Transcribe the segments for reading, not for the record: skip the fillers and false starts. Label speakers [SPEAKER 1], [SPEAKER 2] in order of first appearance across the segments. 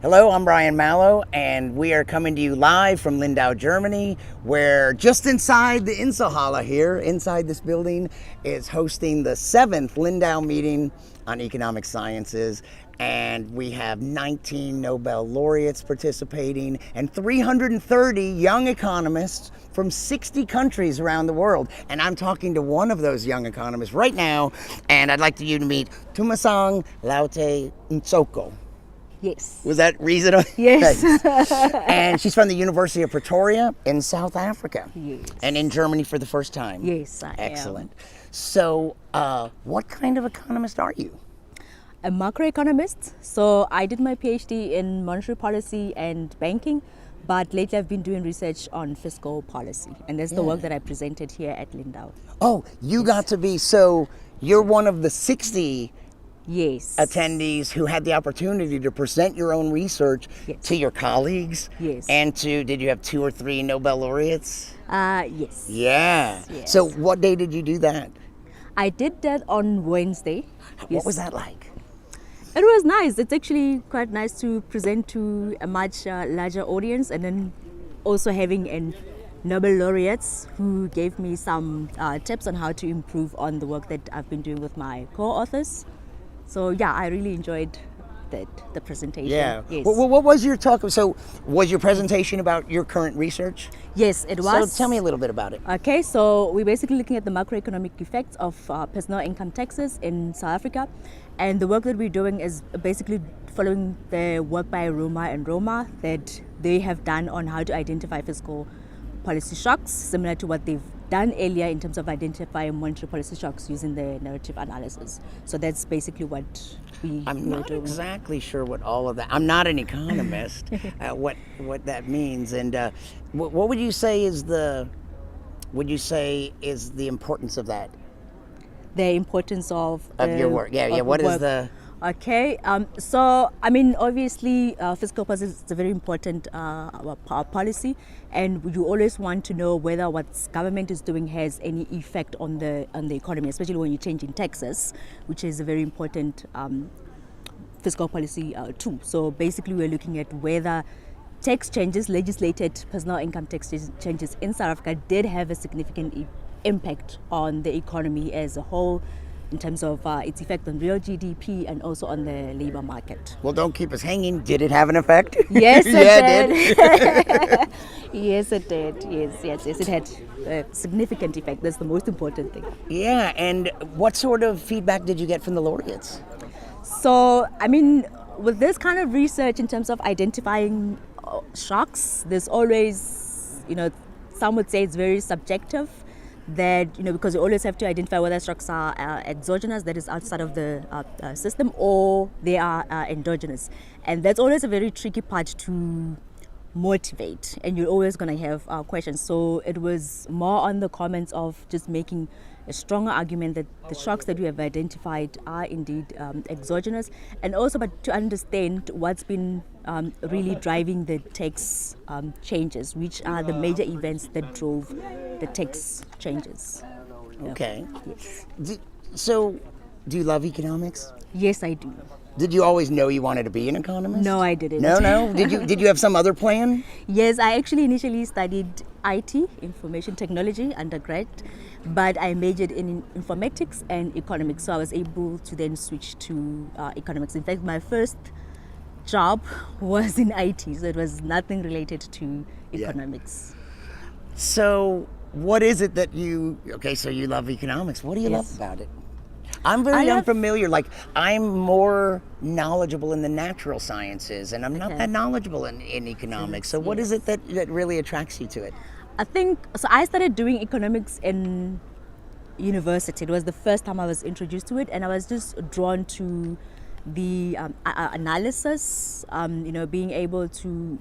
[SPEAKER 1] Hello, I'm Brian Malow, and we are coming to you live from Lindau, Germany, where just inside the Inselhalle here, inside this building, is hosting the 7th Lindau Meeting on Economic Sciences. And we have 19 Nobel laureates participating and 330 young economists from 60 countries around the world. And I'm talking to one of those young economists right now, and I'd like you to meet Tumisang Loate-Ntsoko.
[SPEAKER 2] Yes.
[SPEAKER 1] Was that reasonable?
[SPEAKER 2] Yes.
[SPEAKER 1] And she's from the University of Pretoria in South Africa.
[SPEAKER 2] Yes.
[SPEAKER 1] And in Germany for the first time.
[SPEAKER 2] Yes, I am.
[SPEAKER 1] Excellent. So, what kind of economist are you?
[SPEAKER 2] A macroeconomist. So I did my PhD in monetary policy and banking, but lately I've been doing research on fiscal policy. And that's the work that I presented here at Lindau.
[SPEAKER 1] Oh, you got to be, so you're one of the 60
[SPEAKER 2] Yes.
[SPEAKER 1] attendees who had the opportunity to present your own research to your colleagues.
[SPEAKER 2] Yes.
[SPEAKER 1] And did you have 2 or 3 Nobel laureates?
[SPEAKER 2] Yes.
[SPEAKER 1] Yeah.
[SPEAKER 2] Yes.
[SPEAKER 1] So what day did you do that?
[SPEAKER 2] I did that on Wednesday.
[SPEAKER 1] What was that like?
[SPEAKER 2] It was nice. It's actually quite nice to present to a much larger audience, and then also having a Nobel laureates who gave me some tips on how to improve on the work that I've been doing with my co-authors. So yeah, I really enjoyed the presentation.
[SPEAKER 1] Yeah.
[SPEAKER 2] Yes.
[SPEAKER 1] What was your talk? So was your presentation about your current research?
[SPEAKER 2] Yes, it was.
[SPEAKER 1] So tell me a little bit about it.
[SPEAKER 2] Okay, so we're basically looking at the macroeconomic effects of personal income taxes in South Africa. And the work that we're doing is basically following the work by Roma and Roma that they have done on how to identify fiscal policy shocks, similar to what they've done earlier in terms of identifying monetary policy shocks using the narrative analysis. So that's basically what
[SPEAKER 1] I'm
[SPEAKER 2] we're
[SPEAKER 1] not
[SPEAKER 2] doing.
[SPEAKER 1] exactly sure what all of that. I'm not an economist. What that means, and what would you say is the importance of that?
[SPEAKER 2] The importance of
[SPEAKER 1] Your work. Yeah. What is the?
[SPEAKER 2] Okay, so I mean, obviously, fiscal policy is a very important policy, and you always want to know whether what government is doing has any effect on the economy, especially when you're changing taxes, which is a very important fiscal policy tool. So basically, we're looking at whether tax changes, legislated personal income tax changes in South Africa, did have a significant impact on the economy as a whole, in terms of its effect on real GDP and also on the labor market.
[SPEAKER 1] Well, don't keep us hanging. Did it have an effect?
[SPEAKER 2] Yes, it
[SPEAKER 1] Yeah,
[SPEAKER 2] did. Yes, it did. Yes. It had a significant effect. That's the most important thing.
[SPEAKER 1] Yeah. And what sort of feedback did you get from the laureates?
[SPEAKER 2] So, I mean, with this kind of research in terms of identifying shocks, there's always, some would say it's very subjective. That, because you always have to identify whether shocks are exogenous, that is outside of the system, or they are endogenous. And that's always a very tricky part to motivate, and you're always going to have questions. So it was more on the comments of just making a stronger argument that the shocks that we have identified are indeed exogenous, and also but to understand what's been really driving the tax changes, which are the major events that drove the tax changes.
[SPEAKER 1] Okay.
[SPEAKER 2] Yes.
[SPEAKER 1] So, do you love economics?
[SPEAKER 2] Yes, I do.
[SPEAKER 1] Did you always know you wanted to be an economist?
[SPEAKER 2] No, I didn't.
[SPEAKER 1] No. Did you have some other plan?
[SPEAKER 2] Yes, I actually initially studied IT, information technology, undergrad, but I majored in informatics and economics, so I was able to then switch to economics. In fact, my first job was in IT, so it was nothing related to economics.
[SPEAKER 1] So, what is it that so you love economics. What do you love about it? I'm very unfamiliar. Like, I'm more knowledgeable in the natural sciences, and I'm not that knowledgeable in economics. So what is it that really attracts you to it?
[SPEAKER 2] I think, so I started doing economics in university. It was the first time I was introduced to it, and I was just drawn to the analysis, being able to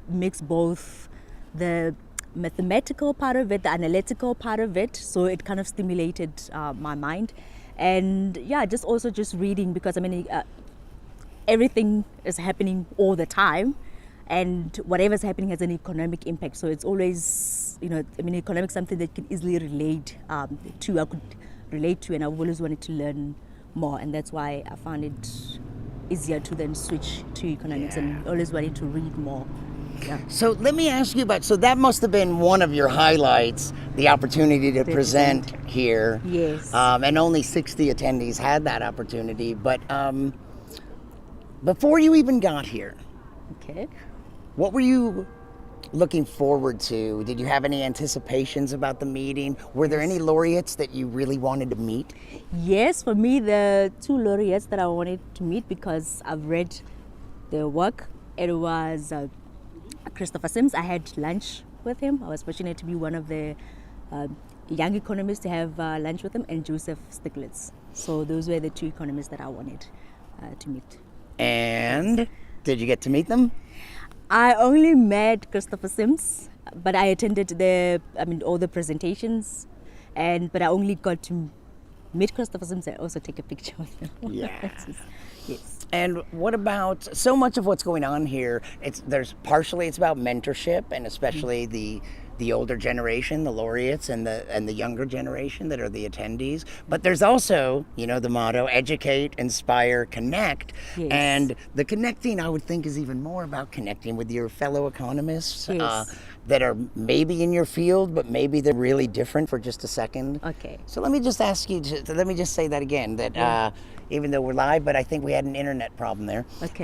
[SPEAKER 2] mix both the mathematical part of it, the analytical part of it. So it kind of stimulated my mind. And just reading, because everything is happening all the time, and whatever's happening has an economic impact. So it's always, economics is something that can easily relate to. I could relate to, and I've always wanted to learn more, and that's why I found it easier to then switch to economics and always wanting to read more. Yeah.
[SPEAKER 1] So let me ask you about, so that must have been one of your highlights, the opportunity to present here.
[SPEAKER 2] Yes.
[SPEAKER 1] And only 60 attendees had that opportunity. But before you even got here,
[SPEAKER 2] Okay.
[SPEAKER 1] what were you looking forward to? Did you have any anticipations about the meeting? Were there any laureates that you really wanted to meet?
[SPEAKER 2] Yes, for me, the two laureates that I wanted to meet because I've read their work, it was Christopher Sims. I had lunch with him. I was fortunate to be one of the young economists to have lunch with him, and Joseph Stiglitz. So those were the two economists that I wanted to meet.
[SPEAKER 1] And did you get to meet them?
[SPEAKER 2] I only met Christopher Sims, but I attended all the presentations, but I only got to meet Christopher Sims and also take a picture with him.
[SPEAKER 1] Yeah.
[SPEAKER 2] Yes.
[SPEAKER 1] And what about, so much of what's going on here, it's about mentorship, and especially the older generation, the laureates, and the younger generation that are the attendees. But there's also, the motto, educate, inspire, connect.
[SPEAKER 2] Yes.
[SPEAKER 1] And the connecting, I would think, is even more about connecting with your fellow economists.
[SPEAKER 2] Yes.
[SPEAKER 1] That are maybe in your field, but maybe they're really different for just a second.
[SPEAKER 2] Okay.
[SPEAKER 1] So let me just ask you, let me just say that again, that even though we're live, but I think we had an internet problem there.
[SPEAKER 2] Okay.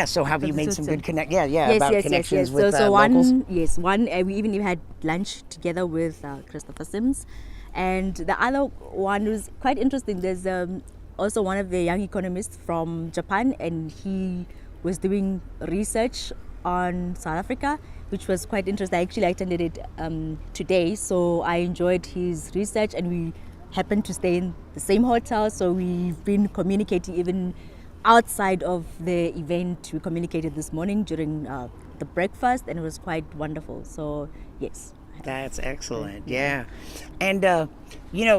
[SPEAKER 1] So have you made some good connections
[SPEAKER 2] Yes.
[SPEAKER 1] with
[SPEAKER 2] so
[SPEAKER 1] locals?
[SPEAKER 2] we even had lunch together with Christopher Sims, and the other one was quite interesting. There's also one of the young economists from Japan, and he was doing research on South Africa, which was quite interesting. I actually attended it today, so I enjoyed his research, and we happened to stay in the same hotel, so we've been communicating even outside of the event. We communicated this morning during the breakfast, and it was quite wonderful. So yes.
[SPEAKER 1] That's excellent. Yeah. And,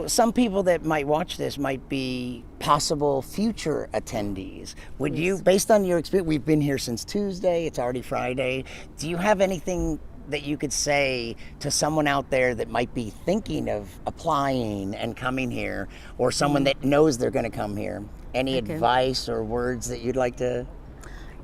[SPEAKER 1] some people that might watch this might be possible future attendees. Would you, based on your experience, we've been here since Tuesday, it's already Friday. Do you have anything that you could say to someone out there that might be thinking of applying and coming here, or someone that knows they're going to come here? Any advice or words that you'd like to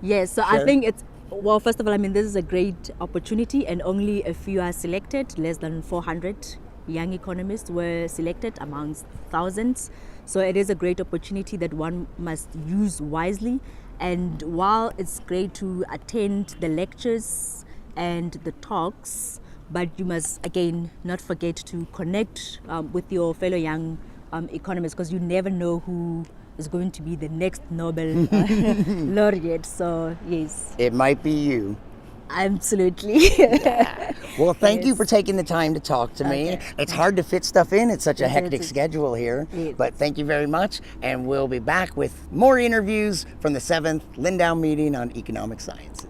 [SPEAKER 2] Yes, so
[SPEAKER 1] share?
[SPEAKER 2] I think well, first of all, this is a great opportunity, and only a few are selected. Less than 400 young economists were selected amongst thousands. So it is a great opportunity that one must use wisely. And while it's great to attend the lectures and the talks, but you must, again, not forget to connect with your fellow young economists, because you never know who is going to be the next Nobel laureate. So yes,
[SPEAKER 1] It might be you.
[SPEAKER 2] absolutely.
[SPEAKER 1] Well, thank you for taking the time to talk to me.
[SPEAKER 2] Okay.
[SPEAKER 1] It's hard to fit stuff in. It's such a
[SPEAKER 2] Yes,
[SPEAKER 1] hectic
[SPEAKER 2] it's-
[SPEAKER 1] schedule here.
[SPEAKER 2] Yes.
[SPEAKER 1] But thank you very much. And we'll be back with more interviews from the 7th Lindau Meeting on Economic Sciences.